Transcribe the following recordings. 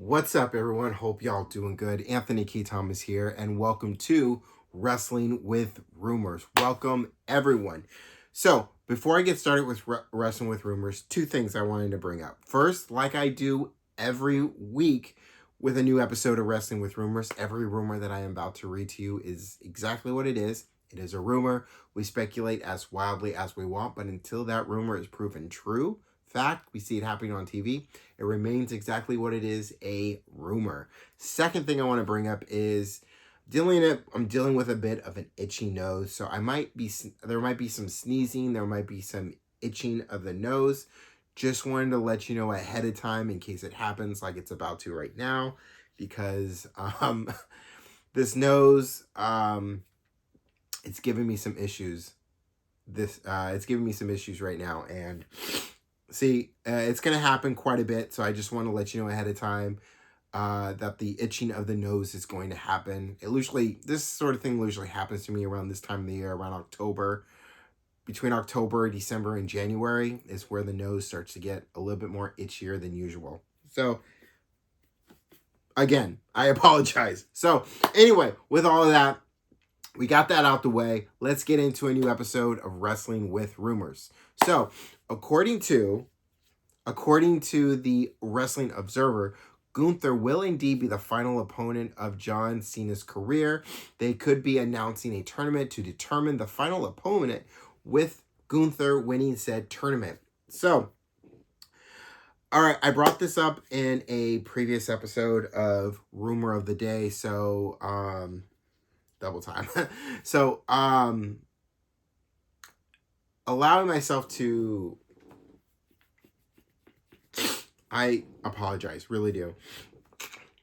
What's up, everyone? Hope y'all doing good. Anthony K. Thomas here, and welcome to Wrestling with Rumors. Welcome, everyone. So, before I get started with Wrestling with Rumors, two things I wanted to bring up. First, like I do every week with a new episode of Wrestling with Rumors, every rumor that I am about to read to you is exactly what it is. It is a rumor. We speculate as wildly as we want, but until that rumor is proven true, fact, we see it happening on TV, it remains exactly what it is, a rumor. Second thing I want to bring up is I'm dealing with a bit of an itchy nose, so there might be some sneezing, there might be some itching of the nose. Just wanted to let you know ahead of time in case it happens like it's about to right now, because this nose it's giving me some issues. It's giving me some issues right now, and it's going to happen quite a bit, so I just want to let you know ahead of time that the itching of the nose is going to happen. This sort of thing usually happens to me around this time of the year, around October. Between October, December, and January is where the nose starts to get a little bit more itchier than usual. So, again, I apologize. So, anyway, with all of that, we got that out the way. Let's get into a new episode of Wrestling with Rumors. So, according to the Wrestling Observer, Gunther will indeed be the final opponent of John Cena's career. They could be announcing a tournament to determine the final opponent, with Gunther winning said tournament. So, all right, I brought this up in a previous episode of Rumor of the Day, so double time. So, allowing myself to, I apologize, really do.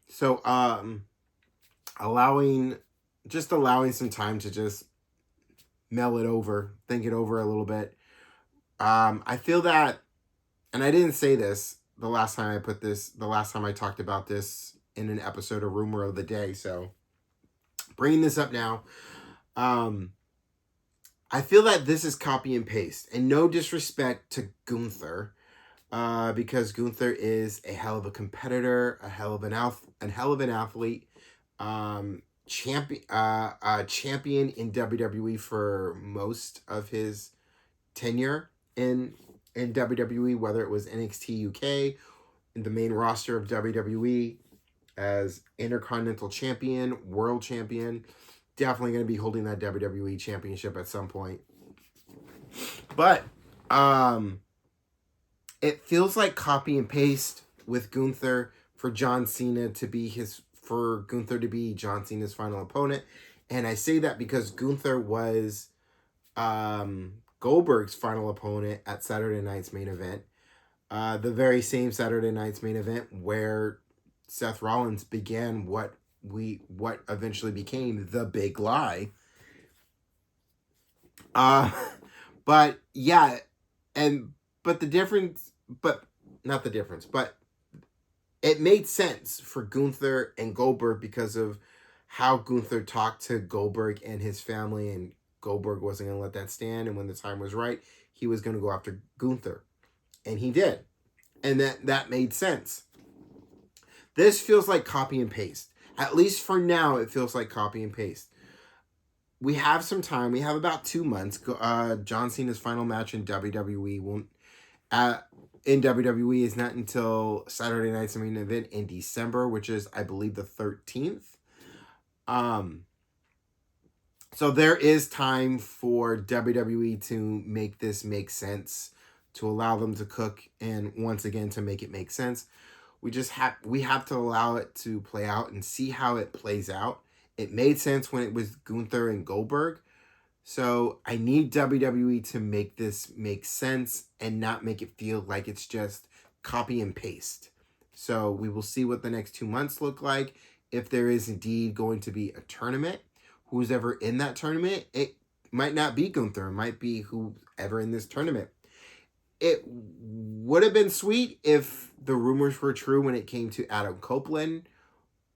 So, allowing some time to just mull it over, think it over a little bit. I feel that, and I didn't say this the last time I talked about this in an episode of Rumor of the Day, so bringing this up now. I feel that this is copy and paste, and no disrespect to Gunther, because Gunther is a hell of a competitor, a hell of an athlete, champion in WWE for most of his tenure in WWE, whether it was NXT UK, in the main roster of WWE, as Intercontinental Champion, World Champion, definitely going to be holding that WWE Championship at some point. But it feels like copy and paste with Gunther for John Cena to be John Cena's final opponent. And I say that because Gunther was Goldberg's final opponent at Saturday night's main event. The very same Saturday night's main event where Seth Rollins began what eventually became the Big Lie. But yeah, but it made sense for Gunther and Goldberg because of how Gunther talked to Goldberg and his family, and Goldberg wasn't going to let that stand, and when the time was right, he was going to go after Gunther. And he did. And that made sense. This feels like copy and paste. At least for now, it feels like copy and paste. We have some time. We have about 2 months. John Cena's final match in WWE is not until Saturday night's main event in December, which is, I believe, the 13th. So there is time for WWE to make this make sense, to allow them to cook, and once again to make it make sense. We have to allow it to play out and see how it plays out. It made sense when it was Gunther and Goldberg. So I need WWE to make this make sense and not make it feel like it's just copy and paste. So we will see what the next 2 months look like. If there is indeed going to be a tournament, who's ever in that tournament, it might not be Gunther. It might be whoever in this tournament. It would have been sweet if the rumors were true when it came to Adam Copeland,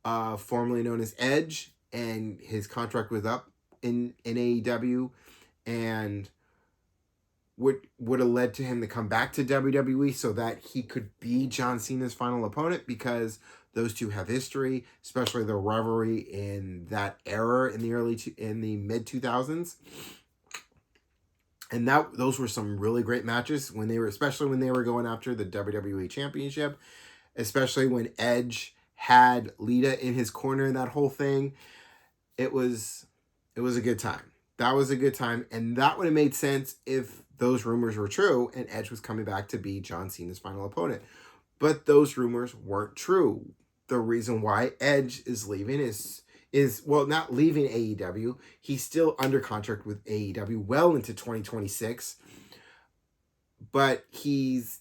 formerly known as Edge, and his contract was up in AEW, and would have led to him to come back to WWE so that he could be John Cena's final opponent, because those two have history, especially the rivalry in that era in the mid 2000s. And those were some really great matches especially when they were going after the WWE Championship, especially when Edge had Lita in his corner in that whole thing. It was a good time. That was a good time, and that would have made sense if those rumors were true and Edge was coming back to be John Cena's final opponent. But those rumors weren't true. The reason why Edge is leaving is not leaving AEW. He's still under contract with AEW well into 2026. But he's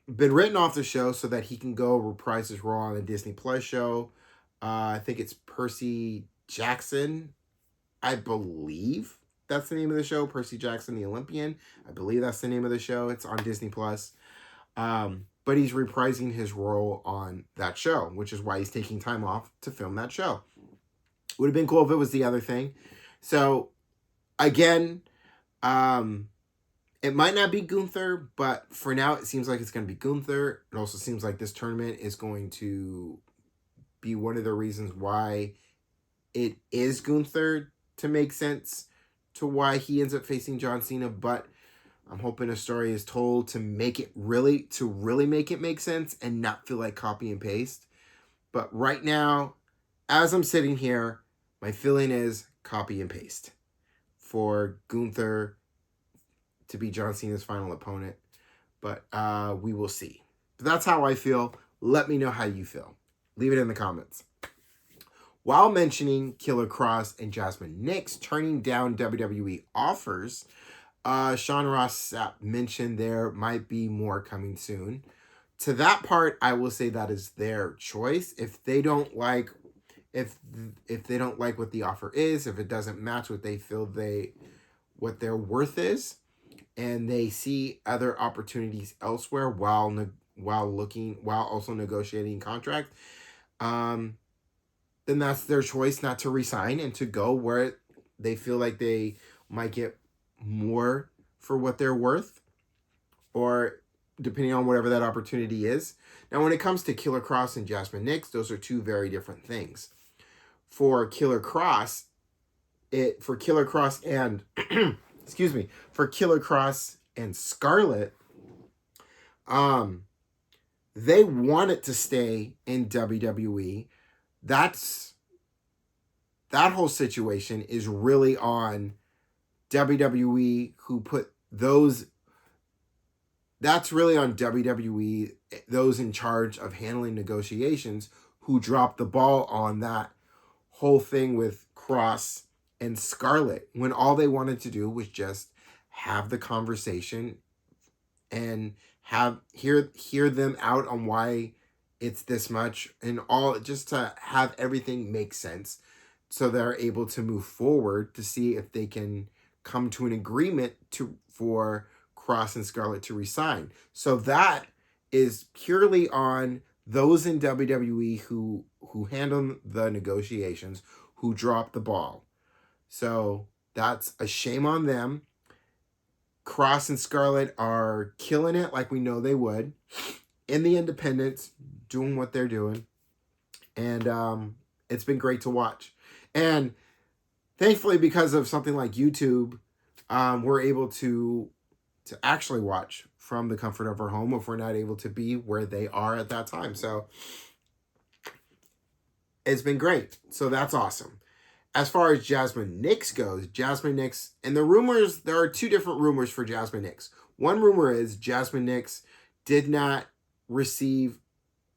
been written off the show so that he can go reprise his role on a Disney Plus show. I think it's Percy Jackson, I believe that's the name of the show. Percy Jackson, the Olympian. I believe that's the name of the show. It's on Disney Plus. But he's reprising his role on that show, which is why he's taking time off to film that show. Would have been cool if it was the other thing. So, again, it might not be Gunther, but for now it seems like it's going to be Gunther. It also seems like this tournament is going to be one of the reasons why it is Gunther, to make sense to why he ends up facing John Cena. But I'm hoping a story is told to really make it make sense and not feel like copy and paste. But right now, as I'm sitting here, my feeling is copy and paste for Gunther to be John Cena's final opponent. But we will see. But that's how I feel. Let me know how you feel. Leave it in the comments. While mentioning Killer Kross and Jasmine Nix turning down WWE offers, Sean Ross Sapp mentioned there might be more coming soon. To that part, I will say that is their choice. If they don't like what the offer is, if it doesn't match what they feel what their worth is, and they see other opportunities elsewhere while also negotiating contract, then that's their choice not to resign and to go where they feel like they might get more for what they're worth, or depending on whatever that opportunity is. Now, when it comes to Killer Kross and Jasmine Nix, those are two very different things. For Killer Kross and for Killer Kross and Scarlett, they wanted to stay in WWE. That whole situation is really on WWE, who put those. That's really on WWE, those in charge of handling negotiations, who dropped the ball on that whole thing with Kross and Scarlett, when all they wanted to do was just have the conversation and hear them out on why it's this much, and all, just to have everything make sense so they're able to move forward to see if they can come to an agreement for Kross and Scarlett to resign. So that is purely on those in WWE who handle the negotiations, who dropped the ball. So that's a shame on them. Kross and Scarlett are killing it like we know they would in the independents, doing what they're doing. And it's been great to watch. And thankfully, because of something like YouTube, we're able to actually watch from the comfort of our home if we're not able to be where they are at that time. So it's been great. So that's awesome. As far as Jasmine Nix goes, Jasmine Nix, and the rumors, there are two different rumors for Jasmine Nix. One rumor is Jasmine Nix did not receive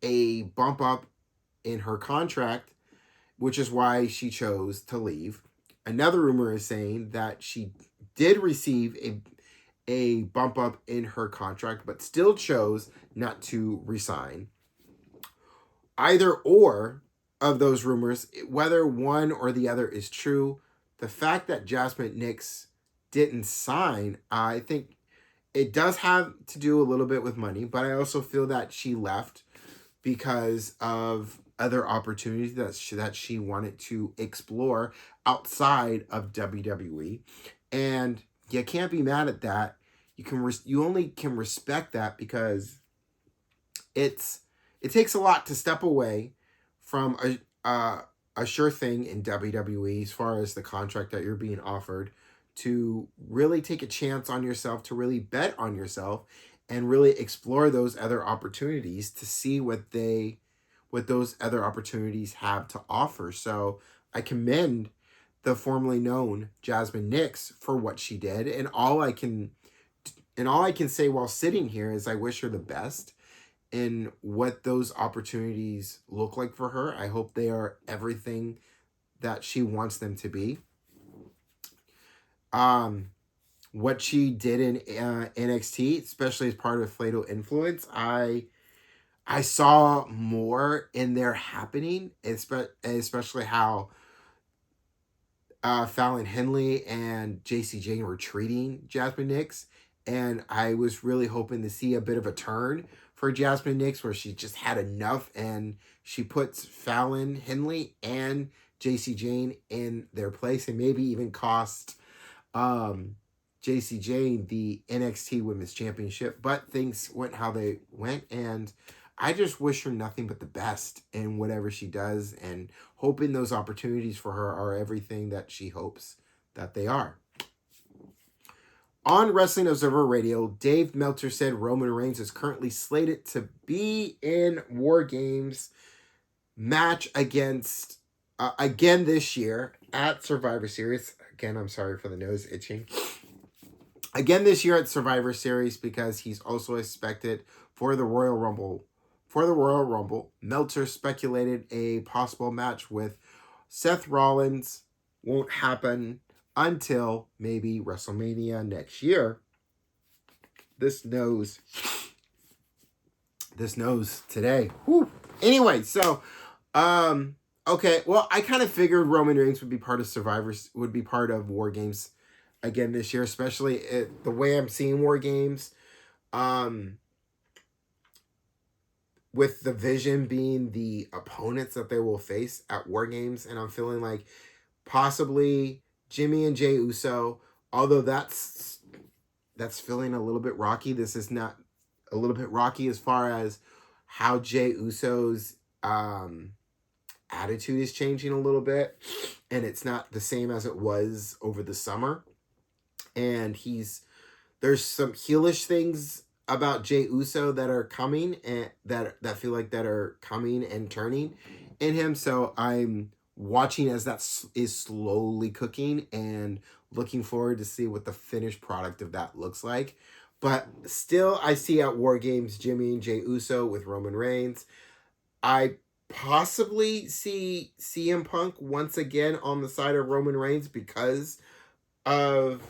a bump up in her contract, which is why she chose to leave. Another rumor is saying that she did receive a bump up in her contract, but still chose not to resign. Either or of those rumors, whether one or the other is true, the fact that Jasmine Nix didn't sign, I think it does have to do a little bit with money, but I also feel that she left because of other opportunities that she wanted to explore outside of WWE. And you can't be mad at that. you only can respect that because it takes a lot to step away from a sure thing in WWE as far as the contract that you're being offered, to really take a chance on yourself, to really bet on yourself, and really explore those other opportunities to see what those other opportunities have to offer. So I commend the formerly known Jasmine Nix for what she did, and all I can say while sitting here is I wish her the best in what those opportunities look like for her. I hope they are everything that she wants them to be. What she did in NXT, especially as part of Fatal Influence, I saw more in there happening, especially how Fallon Henley and Jacy Jayne were treating Jasmine Nix. And I was really hoping to see a bit of a turn for Jasmine Nix, where she just had enough and she puts Fallon Henley and Jacy Jayne in their place, and maybe even cost Jacy Jayne the NXT Women's Championship. But things went how they went, and I just wish her nothing but the best in whatever she does, and hoping those opportunities for her are everything that she hopes that they are. On Wrestling Observer Radio, Dave Meltzer said Roman Reigns is currently slated to be in War Games match against again this year at Survivor Series. Again, I'm sorry for the nose itching. Again this year at Survivor Series, because he's also expected for the Royal Rumble. For the Royal Rumble, Meltzer speculated a possible match with Seth Rollins won't happen until maybe WrestleMania next year. This nose today. Whew. Anyway, so okay, well, I kind of figured Roman Reigns would be part of War Games again this year, especially the way I'm seeing War Games. With the vision being the opponents that they will face at War Games, and I'm feeling like possibly Jimmy and Jey Uso, although that's feeling a little bit rocky. This is not a little bit rocky as far as how Jey Uso's attitude is changing a little bit, and it's not the same as it was over the summer. And there's some heelish things about Jey Uso that are coming, and that feel like that are coming and turning in him. So I'm watching as that is slowly cooking, and looking forward to see what the finished product of that looks like. But still, I see at War Games Jimmy and Jey Uso with Roman Reigns. I possibly see CM Punk once again on the side of Roman Reigns because of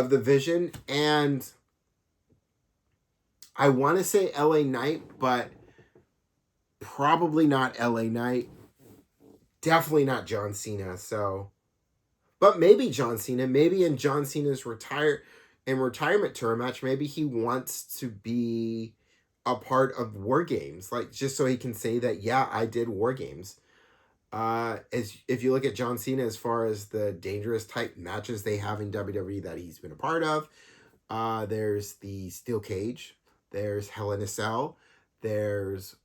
the vision, and I want to say LA Knight, but probably not LA Knight. Definitely not John Cena. So, but maybe John Cena. Maybe in John Cena's retirement tour match, maybe he wants to be a part of War Games, like just so he can say that, yeah, I did War Games. If you look at John Cena as far as the dangerous type matches they have in WWE that he's been a part of, there's the Steel Cage, there's Hell in a Cell, there's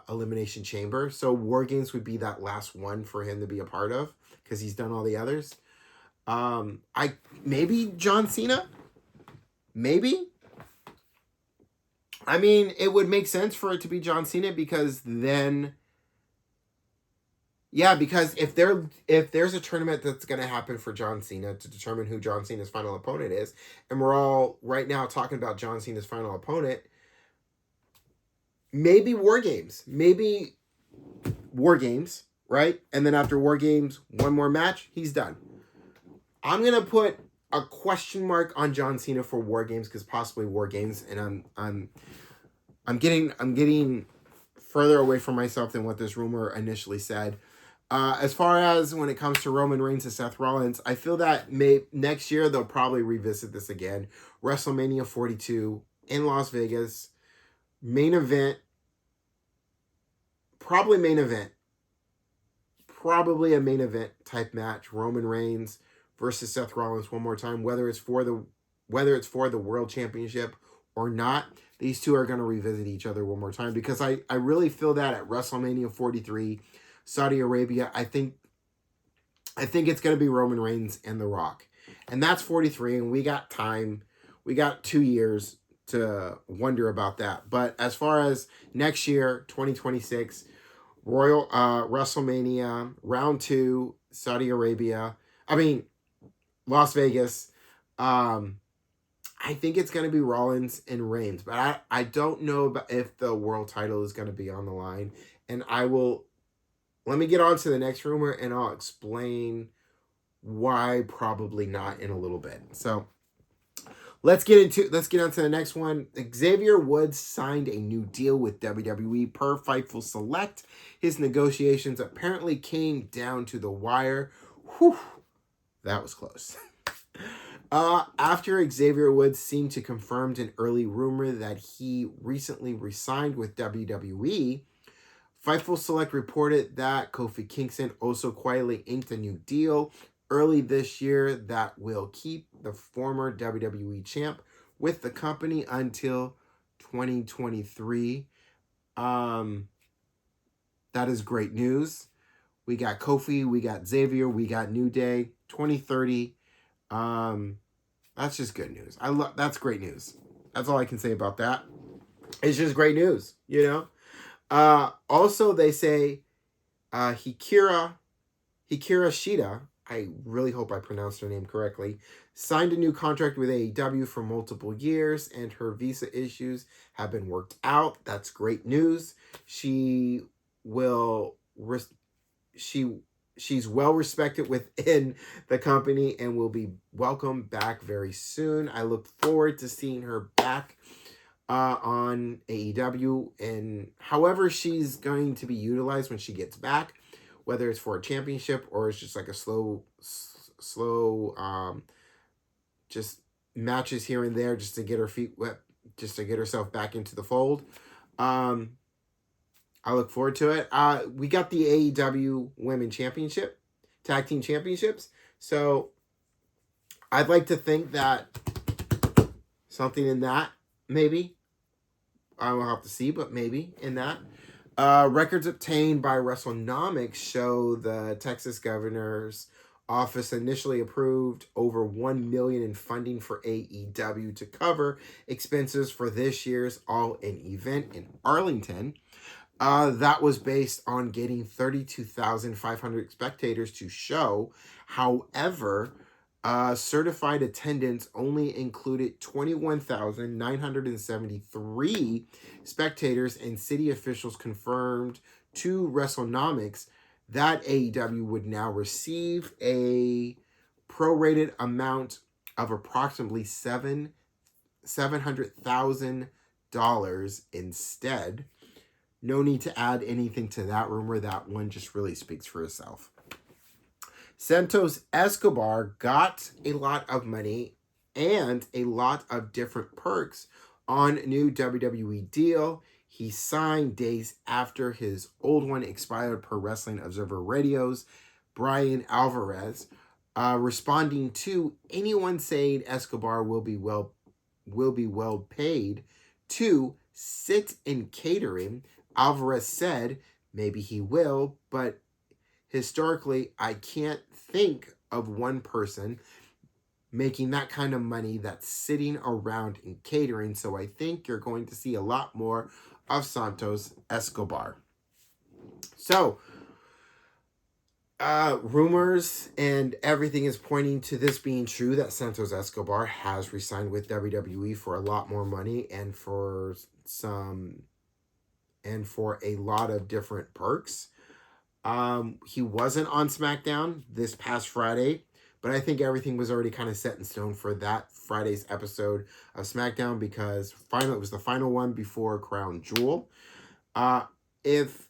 Elimination Chamber. So War Games would be that last one for him to be a part of, because he's done all the others. Maybe John Cena, maybe. I mean, it would make sense for it to be John Cena, because then, yeah, because if there's a tournament that's going to happen for John Cena to determine who John Cena's final opponent is, and we're all right now talking about John Cena's final opponent, maybe War Games, right? And then after War Games, one more match, he's done. I'm going to put a question mark on John Cena for War Games, because possibly War Games, and I'm getting further away from myself than what this rumor initially said. As far as when it comes to Roman Reigns and Seth Rollins, I feel that next year they'll probably revisit this again. WrestleMania 42 in Las Vegas, probably a main event type match. Roman Reigns versus Seth Rollins one more time, whether it's for the World Championship or not. These two are going to revisit each other one more time, because I really feel that at WrestleMania 43, Saudi Arabia, I think it's going to be Roman Reigns and The Rock. And that's 43, and we got time. We got 2 years to wonder about that. But as far as next year, 2026, WrestleMania, round 2, Saudi Arabia. Las Vegas. I think it's going to be Rollins and Reigns, but I don't know if the world title is going to be on the line. And let me get on to the next rumor, and I'll explain why probably not in a little bit. So let's get on to the next one. Xavier Woods signed a new deal with WWE per Fightful Select. His negotiations apparently came down to the wire. Whew, that was close. After Xavier Woods seemed to confirm an early rumor that he recently re-signed with WWE, Fightful Select reported that Kofi Kingston also quietly inked a new deal early this year that will keep the former WWE champ with the company until 2023. That is great news. We got Kofi, we got Xavier, we got New Day, 2030. That's just good news. That's great news. That's all I can say about that. It's just great news, Also, they say Hikira Shida, I really hope I pronounced her name correctly, signed a new contract with AEW for multiple years, and her visa issues have been worked out. That's great news. She's well respected within the company and will be welcome back very soon. I look forward to seeing her back on AEW, and however she's going to be utilized when she gets back, whether it's for a championship or it's just like a slow just matches here and there just to get her feet wet, just to get herself back into the fold. I look forward to it. We got the AEW Women Championship, Tag Team Championships. So I'd like to think that something in that, maybe. I will have to see, but maybe in that. Records obtained by WrestleNomics show the Texas governor's office initially approved over $1 million in funding for AEW to cover expenses for this year's All-In event in Arlington. That was based on getting 32,500 spectators to show. However, certified attendance only included 21,973 spectators, and city officials confirmed to WrestleNomics that AEW would now receive a prorated amount of approximately $700,000 instead. No need to add anything to that rumor. That one just really speaks for itself. Santos Escobar got a lot of money and a lot of different perks on a new WWE deal. He signed days after his old one expired per Wrestling Observer Radio's Brian Alvarez, responding to anyone saying Escobar will be well paid to sit in catering. Alvarez said, maybe he will, but historically, I can't think of one person making that kind of money that's sitting around in catering, so I think you're going to see a lot more of Santos Escobar. So, rumors and everything is pointing to this being true, that Santos Escobar has re-signed with WWE for a lot more money and for a lot of different perks. He wasn't on SmackDown this past Friday, but I think everything was already kind of set in stone for that Friday's episode of SmackDown, because it was the final one before Crown Jewel. If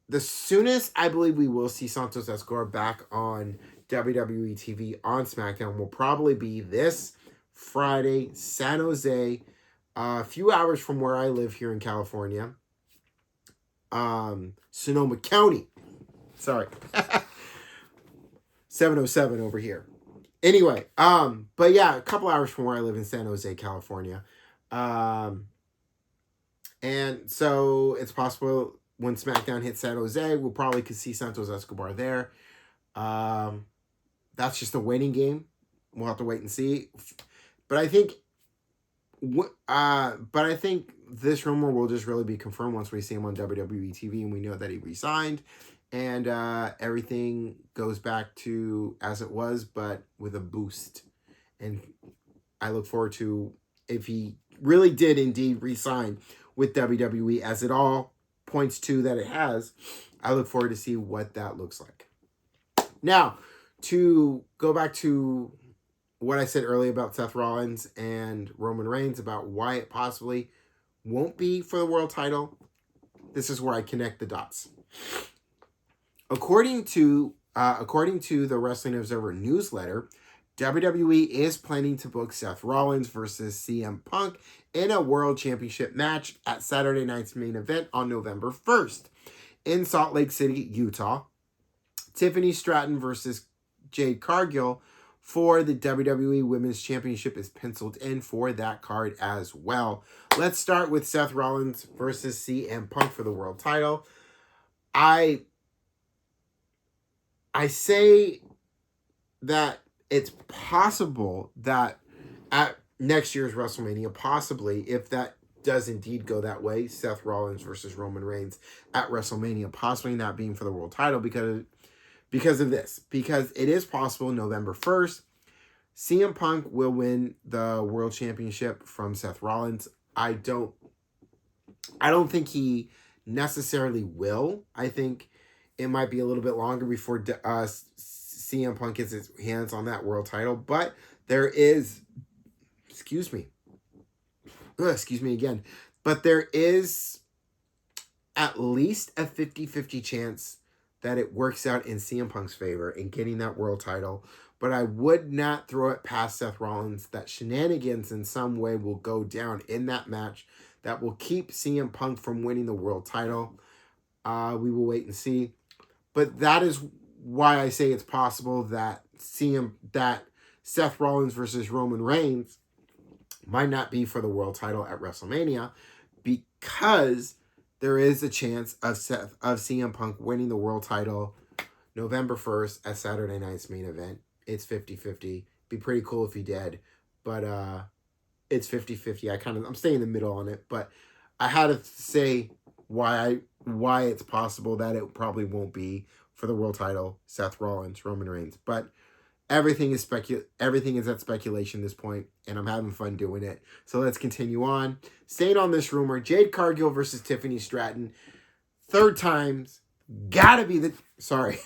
the soonest I believe we will see Santos Escobar back on WWE TV on SmackDown will probably be this Friday, San Jose, a few hours from where I live here in California. Sonoma County. Sorry. 7:07 over here. Anyway, but yeah, a couple hours from where I live in San Jose, California. And so it's possible when SmackDown hits San Jose, we'll probably could see Santos Escobar there. That's just a waiting game. We'll have to wait and see. But I think this rumor will just really be confirmed once we see him on WWE TV and we know that he resigned and everything goes back to as it was, but with a boost. And I look forward to if he really did indeed resign with WWE, as it all points to that it has. I look forward to see what that looks like. Now, to go back to what I said earlier about Seth Rollins and Roman Reigns, about why it possibly won't be for the world title, this is where I connect the dots. According to the Wrestling Observer newsletter, WWE is planning to book Seth Rollins versus CM Punk in a World Championship match at Saturday night's main event on November 1st in Salt Lake City, Utah. Tiffany Stratton versus Jade Cargill for the WWE Women's Championship is penciled in for that card as well. Let's start with Seth Rollins versus CM Punk for the world title. I say that it's possible that at next year's WrestleMania, possibly, if that does indeed go that way, Seth Rollins versus Roman Reigns at WrestleMania, possibly not being for the world title because of this. Because it is possible November 1st, CM Punk will win the World Championship from Seth Rollins. I don't think he necessarily will. I think it might be a little bit longer before CM Punk gets his hands on that world title. But there is, excuse me again, but there is at least a 50-50 chance that it works out in CM Punk's favor in getting that world title. But I would not throw it past Seth Rollins that shenanigans in some way will go down in that match that will keep CM Punk from winning the world title. We will wait and see. But that is why I say it's possible that Seth Rollins versus Roman Reigns might not be for the world title at WrestleMania, because there is a chance of CM Punk winning the world title November 1st at Saturday night's main event. It's 50-50. Be pretty cool if he did, but it's 50-50. I'm staying in the middle on it, but I had to say why it's possible that it probably won't be for the world title, Seth Rollins, Roman Reigns. But everything is at speculation at this point, and I'm having fun doing it. So let's continue on. Staying on this rumor, Jade Cargill versus Tiffany Stratton. Third time's gotta be the sorry.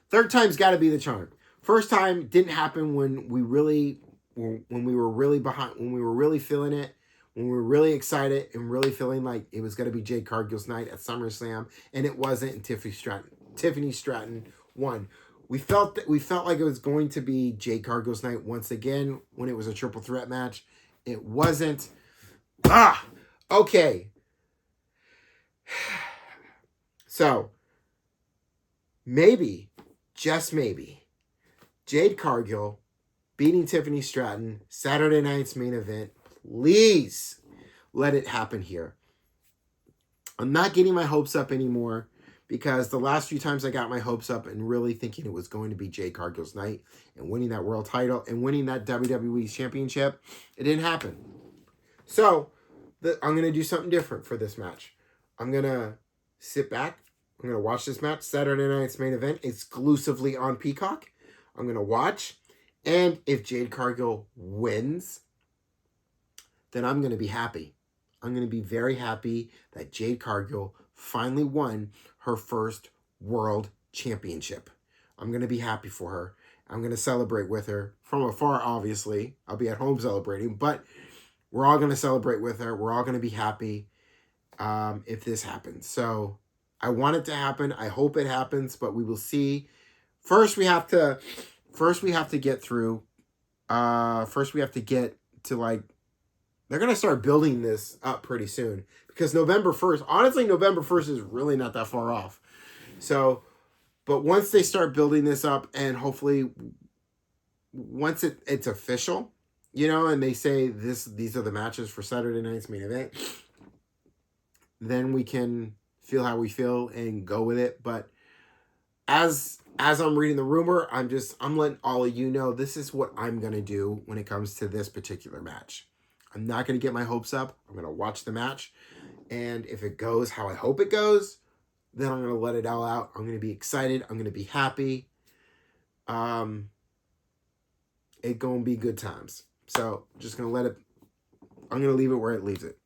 Third time's gotta be the charm. First time didn't happen when we were really behind, when we were really feeling it, when we were really excited and really feeling like it was going to be Jade Cargill's night at SummerSlam, and it wasn't, and Tiffany Stratton won. We felt like it was going to be Jade Cargill's night once again when it was a triple threat match. It wasn't. Okay. So, maybe, just maybe, Jade Cargill beating Tiffany Stratton, Saturday night's main event. Please let it happen here. I'm not getting my hopes up anymore, because the last few times I got my hopes up and really thinking it was going to be Jade Cargill's night and winning that world title and winning that WWE championship, it didn't happen. So I'm going to do something different for this match. I'm going to sit back. I'm going to watch this match, Saturday night's main event, exclusively on Peacock. I'm going to watch. And if Jade Cargill wins, then I'm going to be happy. I'm going to be very happy that Jade Cargill finally won her first world championship. I'm going to be happy for her. I'm going to celebrate with her from afar, obviously. I'll be at home celebrating, but we're all going to celebrate with her. We're all going to be happy if this happens. So I want it to happen. I hope it happens, but we will see. First, we have to get through. First, we have to get to, like, they're going to start building this up pretty soon, because November 1st, honestly, November 1st is really not that far off. So But once they start building this up, and hopefully once it's official, and they say these are the matches for Saturday night's main event, then we can feel how we feel and go with it. But as I'm reading the rumor, I'm letting all of you know this is what I'm going to do when it comes to this particular match. I'm not going to get my hopes up. I'm going to watch the match. And if it goes how I hope it goes, then I'm going to let it all out. I'm going to be excited. I'm going to be happy. It going to be good times. So just going to I'm going to leave it where it leaves it.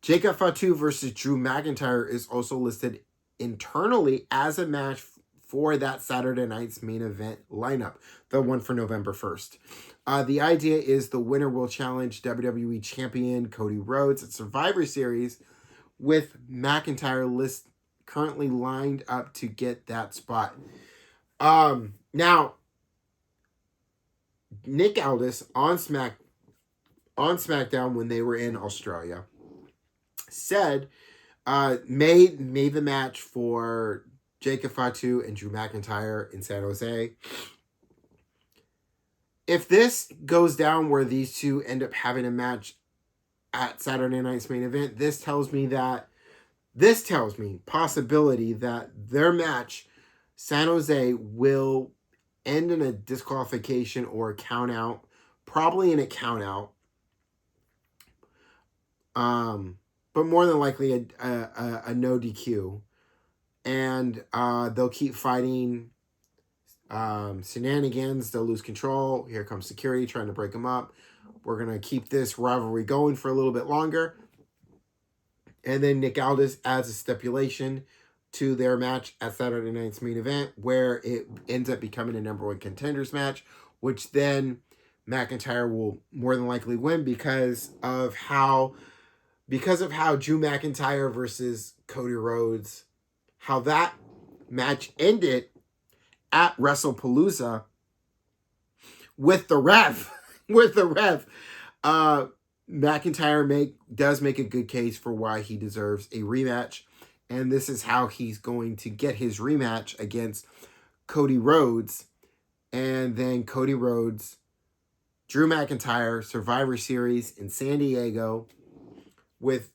Jacob Fatu versus Drew McIntyre is also listed internally as a match for that Saturday night's main event lineup, the one for November 1st. The idea is the winner will challenge WWE Champion Cody Rhodes at Survivor Series, with McIntyre currently lined up to get that spot. Now, Nick Aldis on SmackDown when they were in Australia said made the match for Jacob Fatu and Drew McIntyre in San Jose. If this goes down where these two end up having a match at Saturday night's main event, this tells me possibility that their match, San Jose, will end in a disqualification or a count out, probably in a count out. But more than likely a no DQ. And they'll keep fighting shenanigans. They'll lose control. Here comes security trying to break them up. We're going to keep this rivalry going for a little bit longer. And then Nick Aldis adds a stipulation to their match at Saturday night's main event where it ends up becoming a number one contenders match, which then McIntyre will more than likely win because of how Drew McIntyre versus Cody Rhodes, how that match ended at WrestlePalooza with the ref. McIntyre does make a good case for why he deserves a rematch. And this is how he's going to get his rematch against Cody Rhodes. And then Cody Rhodes, Drew McIntyre, Survivor Series in San Diego, with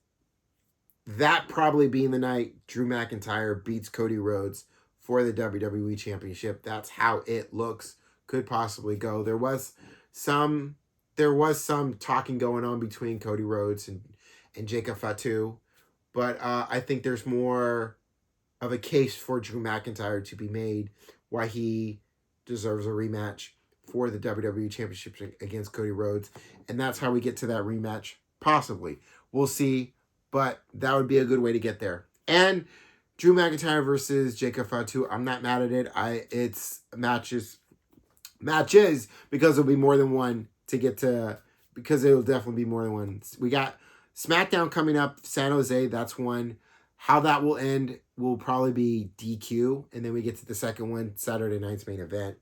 that probably being the night Drew McIntyre beats Cody Rhodes for the WWE Championship. That's how it looks, could possibly go. There was some talking going on between Cody Rhodes and Jacob Fatu, but I think there's more of a case for Drew McIntyre to be made why he deserves a rematch for the WWE Championship against Cody Rhodes, and that's how we get to that rematch, possibly. We'll see, but that would be a good way to get there. And Drew McIntyre versus Jacob Fatu, I'm not mad at it. It's matches because there'll be more than one to get to, because it'll definitely be more than one. We got SmackDown coming up, San Jose, that's one. How that will end will probably be DQ, and then we get to the second one, Saturday night's main event.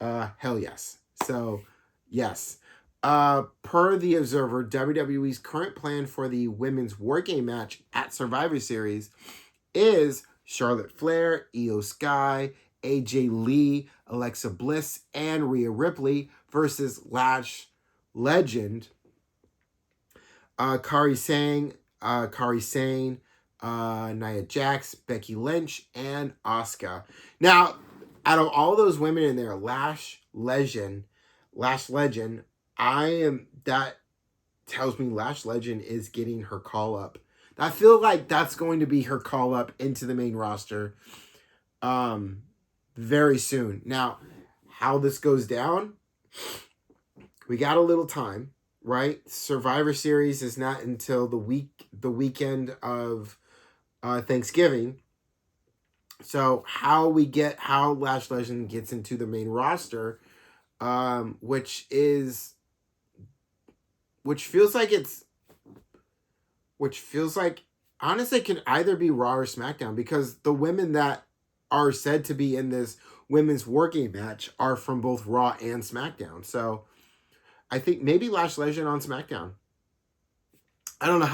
Hell yes. So, yes. Per The Observer, WWE's current plan for the women's War Game match at Survivor Series is Charlotte Flair, Io Sky, AJ Lee, Alexa Bliss, and Rhea Ripley versus Lash Legend, Kairi Sane, Nia Jax, Becky Lynch, and Asuka. Now, out of all those women in there, Lash Legend, that tells me Lash Legend is getting her call up. I feel like that's going to be her call up into the main roster very soon. Now, how this goes down, we got a little time, right? Survivor Series is not until the weekend of Thanksgiving. So how Lash Legend gets into the main roster, which feels like honestly can either be Raw or SmackDown, because the women that are said to be in this women's War Game match are from both Raw and SmackDown. So I think maybe Lash Legend on SmackDown. I don't know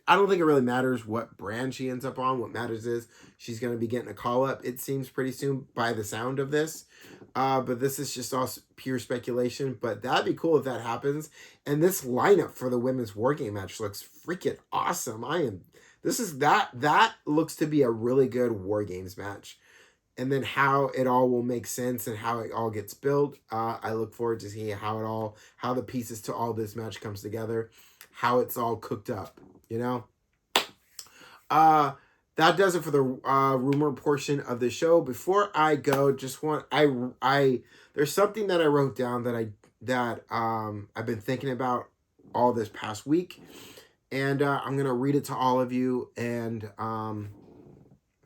I don't think it really matters what brand she ends up on. What matters is she's going to be getting a call up, it seems, pretty soon by the sound of this. But this is just all pure speculation. But that'd be cool if that happens. And this lineup for the women's War Game match looks freaking awesome. That looks to be a really good War Games match. And then how it all will make sense and how it all gets built. I look forward to seeing how the pieces to all this match comes together, how it's all cooked up, you know? That does it for the rumor portion of the show. Before I go, there's something that I wrote down that I've been thinking about all this past week, and I'm gonna read it to all of you. And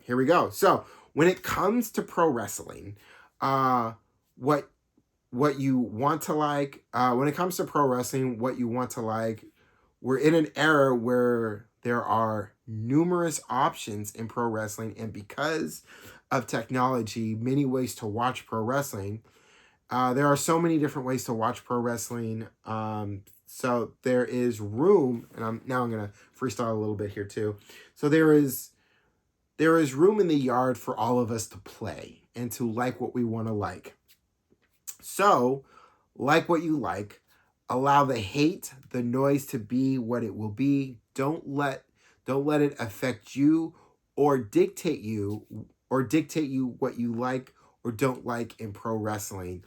here we go. So when it comes to pro wrestling, what you want to like, when it comes to pro wrestling, what you want to like, we're in an era where there are numerous options in pro wrestling, and because of technology, many ways to watch pro wrestling. There are so many different ways to watch pro wrestling. So there is room, and I'm gonna freestyle a little bit here too. So there is room in the yard for all of us to play and to like what we want to like. So, like what you like. Allow the hate, the noise to be what it will be. Don't let it affect you or dictate you what you like or don't like in pro wrestling.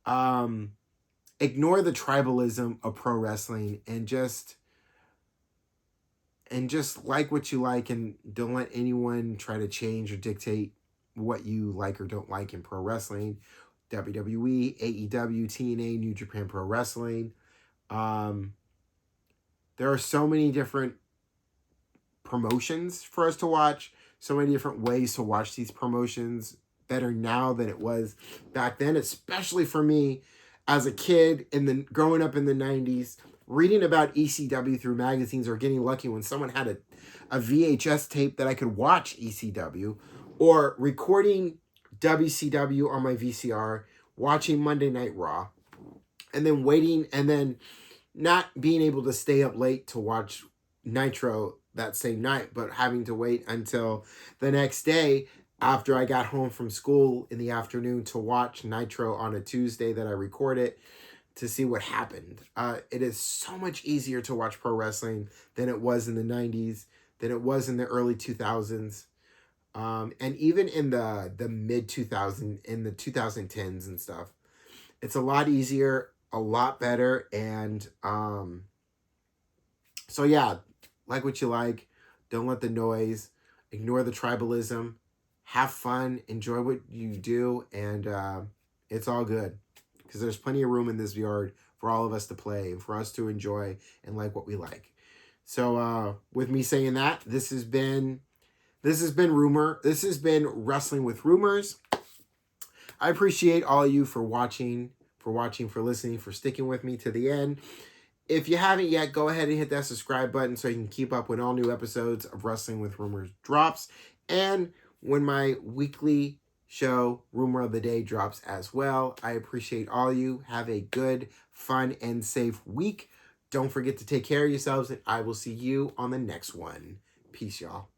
Ignore the tribalism of pro wrestling and just like what you like, and don't let anyone try to change or dictate what you like or don't like in pro wrestling. WWE, AEW, TNA, New Japan Pro Wrestling. There are so many different promotions for us to watch, so many different ways to watch these promotions, better now than it was back then, especially for me as a kid growing up in the 90s, reading about ECW through magazines or getting lucky when someone had a VHS tape that I could watch ECW, or recording WCW on my VCR, watching Monday Night Raw, and then waiting, and then not being able to stay up late to watch Nitro that same night, but having to wait until the next day after I got home from school in the afternoon to watch Nitro on a Tuesday that I recorded to see what happened. It is so much easier to watch pro wrestling than it was in the 90s, than it was in the early 2000s. And even in the mid 2000s, in the 2010s and stuff, it's a lot easier, a lot better. And so yeah, like what you like, don't let the noise, ignore the tribalism, have fun, enjoy what you do, and it's all good, because there's plenty of room in this yard for all of us to play and for us to enjoy and like what we like. So with me saying that, this has been Rumor. This has been Wrestling with Rumors. I appreciate all of you for watching, for listening, for sticking with me to the end. If you haven't yet, go ahead and hit that subscribe button so you can keep up when all new episodes of Wrestling with Rumors drops, and when my weekly show, Rumor of the Day, drops as well. I appreciate all of you. Have a good, fun, and safe week. Don't forget to take care of yourselves, and I will see you on the next one. Peace, y'all.